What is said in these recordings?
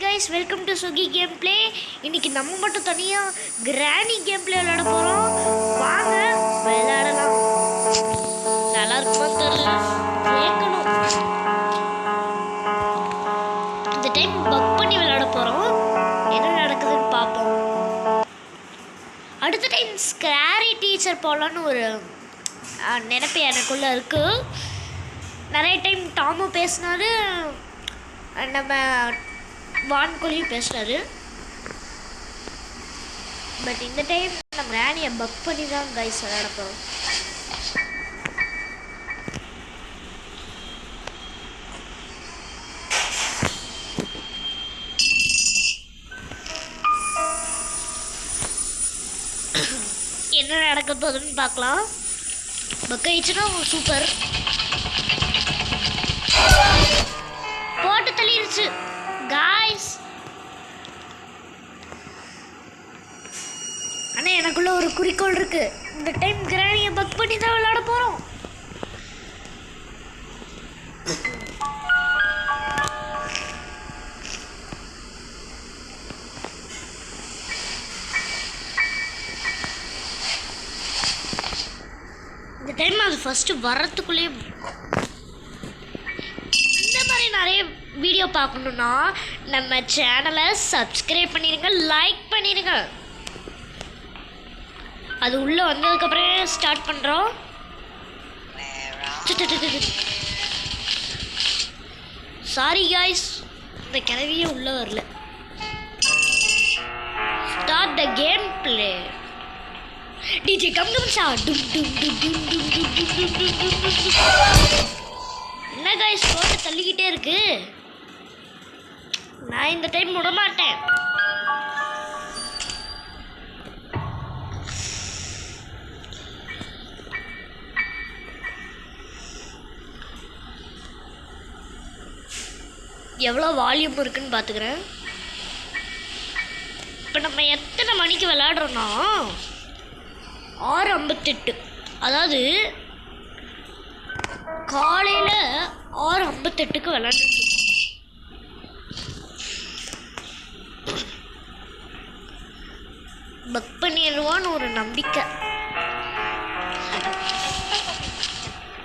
guys, welcome to Sugi Gameplay. இன்னைக்கு நம்ம மட்டும் தனியா கிரானி கேம்ப்ளே விளையாட போறோம். வாங்க விளையாடலாம். நல்லா இருக்குமா தெரியல. கேட்கணும். இந்த டைம் பக் பண்ணி விளையாட போறோம். என்ன நடக்குதுன்னு பார்ப்போம். அடுத்த டைம் ஸ்கேரி டீச்சர் போலான்னு ஒரு நினைப்பு எனக்குள்ள இருக்கு. நிறைய டைம் டாமோ பேசினாரு, நம்ம வான்கோழியும் பேசுறாரு. பட் இந்த டைம் நம்ம கிரானியை பக் பண்ணி தான் கைஸ் விளையாட போகிறோம். என்ன நடக்க போகுதுன்னு பார்க்கலாம். பக் ஆயிடுச்சுன்னா சூப்பர். போட்டு தள்ளிடுச்சு காய்ஸ். ஆனா எனக்குள்ள ஒரு குறிக்கோள் இருக்கு. இந்த டைம் கிரானியை பக் பண்ணி தான் விளையாட போறோம். இந்த டைம் அது ஃபர்ஸ்ட் வர்றதுக்குள்ளே இந்த மாதிரி நிறைய வீடியோ பார்க்கணுன்னா நம்ம சேனலை சப்ஸ்கிரைப் பண்ணிடுங்க, லைக் பண்ணிடுங்க. அது உள்ளே வந்ததுக்கப்புறம் ஸ்டார்ட் பண்ணுறோம். சாரி காய்ஸ், இந்த கிளவியே உள்ளே வரல. Start the game play. DJ come come சா டும் டும் டும் டும் டும் டும் டும் டும் டும். என்ன காய்ஸ் போட்டு தள்ளிக்கிட்டே இருக்கு. நான் இந்த டைம் விட மாட்டேன். எவ்வளோ வால்யூம் இருக்குன்னு பார்த்துக்கிறேன். இப்போ நம்ம எத்தனை மணிக்கு விளையாடுறோன்னா 6:58. அதாவது காலையில் 6:58க்கு விளையாண்டுட்டு இருக்கோம். பக் பண்ணிடுவான்னு ஒரு நம்பிக்கை.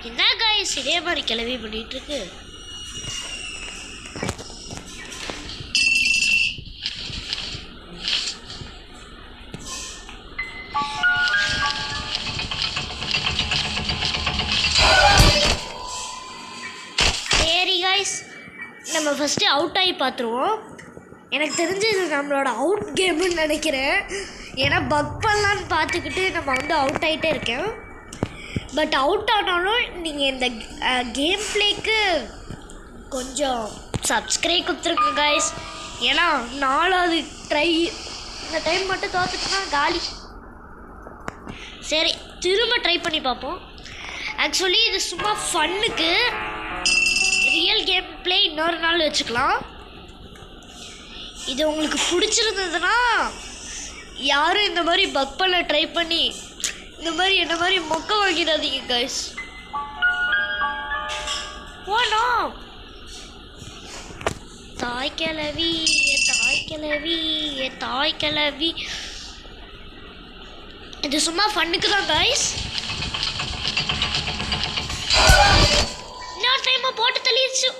என்ன காய்ஸ் இதே மாதிரி கிளவி பண்ணிட்டு இருக்கு. சரி காய்ஸ், நம்ம ஃபஸ்ட்டு அவுட் ஆகி பார்த்துருவோம். எனக்கு தெரிஞ்சு இது நம்மளோட அவுட் கேம்னு நினைக்கிறேன். ஏன்னா பக் பண்ணலான்னு பார்த்துக்கிட்டு நம்ம வந்து அவுட் ஆகிட்டே இருக்கேன். பட் அவுட் ஆனாலும் நீங்கள் இந்த கேம் பிளேக்கு கொஞ்சம் சப்ஸ்கிரைப் கொடுத்துருங்க காய்ஸ். ஏன்னா 4வது ட்ரை இந்த டைம் மட்டும் தோத்துட்டுனா காலி. சரி, திரும்ப ட்ரை பண்ணி பார்ப்போம். ஆக்சுவலி இது சும்மா ஃபன்னுக்கு. ரியல் கேம் பிளே இன்னொரு நாள் வச்சுக்கலாம். இது உங்களுக்கு பிடிச்சிருந்ததுன்னா யாரும் இந்த மாதிரி பக் பண்ண ட்ரை பண்ணி இந்த மாதிரி என்ன மாதிரி மொக்க வாங்கிடாதீங்க கைஸ். போனோ தாய் கிளவி தாய் கிளவி தாய் கிளவி. இது சும்மா ஃபன்னுக்கு தான் கைஸ். இன்னொரு டைம் போட்டு தள்ளிடுச்சு.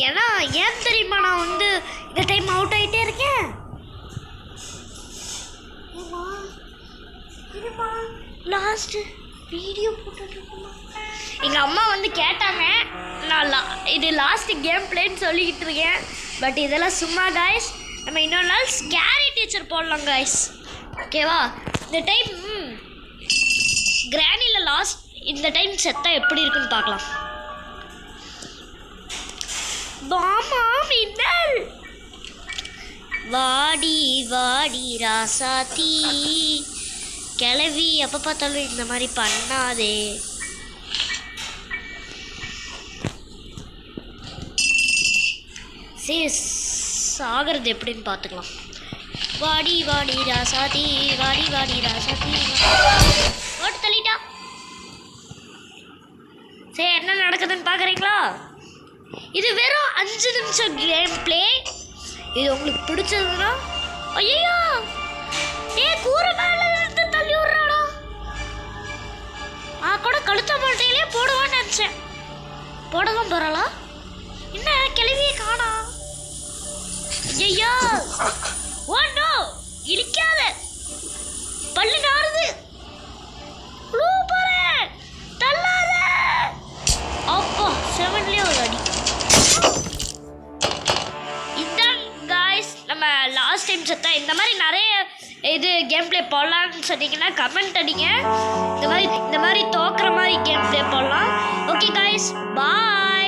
ஏன்னா ஏன் தெரியுமா நான் வந்து இந்த டைம் அவுட் ஆகிட்டே இருக்கேன். லாஸ்ட் வீடியோ போட்டுருக்குமா எங்கள் அம்மா வந்து கேட்டாங்க. நான் இது லாஸ்ட் கேம் பிளேன்னு சொல்லிக்கிட்டு இருக்கேன். பட் இதெல்லாம் சும்மா காய்ஸ். நம்ம இன்னொரு நாள் ஸ்கேரி டீச்சர் போடலாம் காய்ஸ். ஓகேவா? இந்த டைம் கிரானியில் லாஸ்ட் இந்த டைம் செத்தா எப்படி இருக்குன்னு பார்க்கலாம். பாமா மின்னல் வாடி வாடி ராசாத்தி. கிளவி எப்போ பார்த்தாலும் இந்த மாதிரி பண்ணாதே. சரி, சாகிறது எப்படின்னு பார்த்துக்கலாம். வாடி வாடி ராசாத்தி வாடி வாடி ராசாத்தி. போட்டு தள்ளிட்டா. சரி, என்ன நடக்குதுன்னு பார்க்குறீங்களா? இது வெறும் 5 நிமிஷம் கேம் பிளே. இது உங்களுக்கு பிடிச்சதுன்னா ஐயோ கூரை மேலே இருந்து தள்ளி விட்றாடா. கூட கழுத்த மாட்டையிலே போடுவான்னு நினச்சேன். போடவும் போகிறலா? என்ன கிளவியை காணா? ஐயோ ஓ இடிக்காத பல்லு நாறுது. தள்ளாத. அப்பா 7லயே ஒரு அடி. இதான் காய்ஸ் நம்ம லாஸ்ட் டைம் செத்தா. இந்த மாதிரி நிறைய இது கேம் பிளே போடலான்னு சொன்னீங்கன்னா கமெண்ட் அடிங்க. இந்த மாதிரி தோக்குற மாதிரி கேம் பிளே போடலாம். ஓகே காய்ஸ், பாய்.